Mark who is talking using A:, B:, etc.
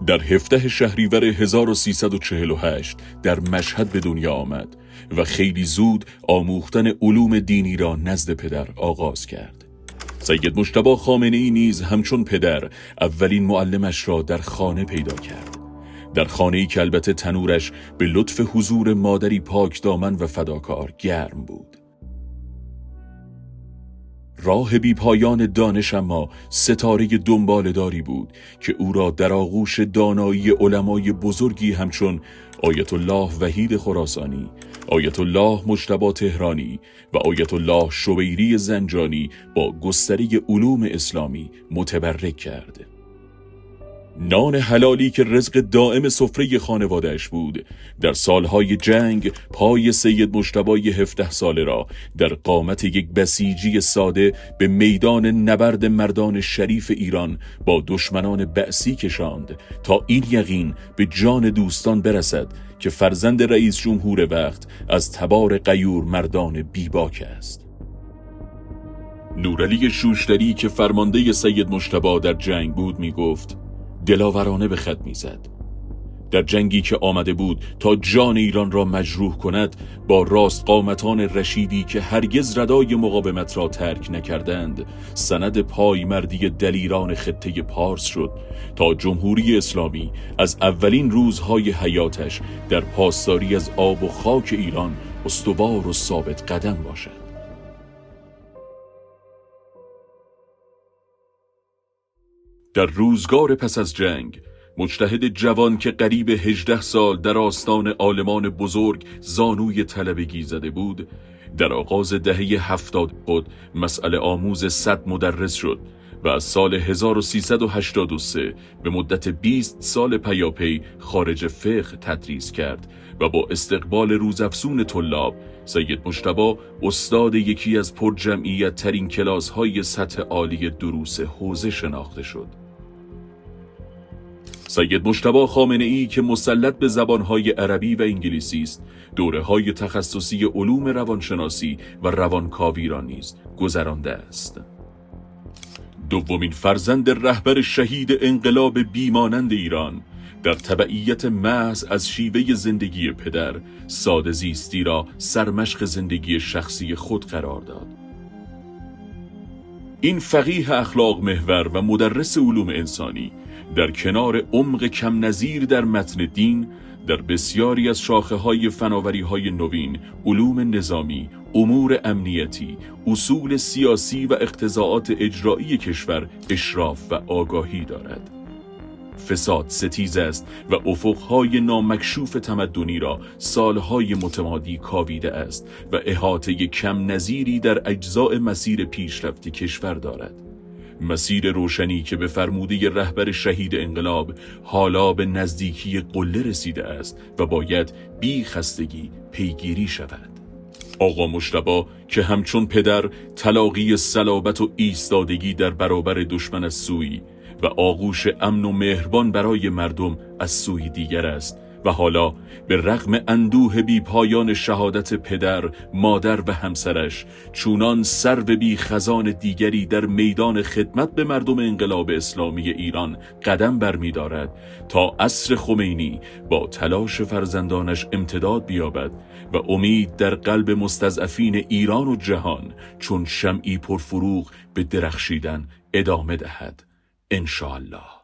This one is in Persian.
A: در 17 شهریور 1348 در مشهد به دنیا آمد و خیلی زود آموختن علوم دینی را نزد پدر آغاز کرد. سید مجتبی خامنه‌ای نیز همچون پدر اولین معلمش را در خانه پیدا کرد. در خانه‌ای که البته تنورش به لطف حضور مادری پاک دامن و فداکار گرم بود. راه بی پایان دانش اما ستاره دنباله‌داری بود که او را در آغوش دانایی علمای بزرگی همچون آیت الله وحید خراسانی، آیت الله مجتبی تهرانی و آیت الله شبیری زنجانی با گستره علوم اسلامی متبرک کرد. نان حلالی که رزق دائم سفره خانواده‌اش بود، در سالهای جنگ پای سید مجتبی 17 ساله را در قامت یک بسیجی ساده به میدان نبرد مردان شریف ایران با دشمنان بعثی کشاند تا این یقین به جان دوستان برسد که فرزند رئیس جمهور وقت از تبار غیور مردان بیباک است. نورعلی شوشتری که فرمانده سید مجتبی در جنگ بود می گفت دلاورانه به خط میزد. در جنگی که آمده بود تا جان ایران را مجروح کند، با راست قامتان رشیدی که هرگز ردای مقاومت را ترک نکردند، سند پایمردی دلیران خطه پارس شد تا جمهوری اسلامی از اولین روزهای حیاتش در پاسداری از آب و خاک ایران استوار و ثابت قدم باشد. در روزگار پس از جنگ، مجتهد جوان که قریب 18 سال در آستان عالمان بزرگ زانوی طلبگی زده بود، در آغاز دهه 70 خود مسئله آموز 100 مدرس شد و از سال 1383 به مدت 20 سال پیاپی خارج فقه تدریس کرد و با استقبال روزافزون طلاب، سید مجتبی استاد یکی از پرجمعیت ترین کلاس های سطح عالی دروس حوزه شناخته شد. سید مجتبی خامنه‌ای که مسلط به زبانهای عربی و انگلیسی است، دوره‌های تخصصی علوم روانشناسی و روانکاوی را نیز گذرانده است. دومین فرزند رهبر شهید انقلاب بیمانند ایران، در تبعیت محض از شیوه زندگی پدر، ساده زیستی را سرمشق زندگی شخصی خود قرار داد. این فقیه اخلاق محور و مدرس علوم انسانی در کنار عمق کم نظیر در متن دین، در بسیاری از شاخه‌های فناوری‌های نوین، علوم نظامی، امور امنیتی، اصول سیاسی و اقتضاعات اجرایی کشور اشراف و آگاهی دارد. فساد ستیز است و افقهای نامکشوف تمدنی را سالهای متمادی کاویده است و احاطه کم نظیری در اجزاء مسیر پیشرفت کشور دارد. مسیر روشنی که به فرموده رهبر شهید انقلاب حالا به نزدیکی قله رسیده است و باید بی خستگی پیگیری شود. آقا مجتبی که همچون پدر تلاقی صلابت و ایستادگی در برابر دشمن از سوی و آغوش امن و مهربان برای مردم از سوی دیگر است و حالا به رغم اندوه بی پایان شهادت پدر، مادر و همسرش، چونان سرو بی خزان دیگری در میدان خدمت به مردم انقلاب اسلامی ایران قدم برمی دارد تا عصر خمینی با تلاش فرزندانش امتداد بیابد و امید در قلب مستضعفین ایران و جهان چون شمعی پرفروغ به درخشیدن ادامه دهد. انشاءالله.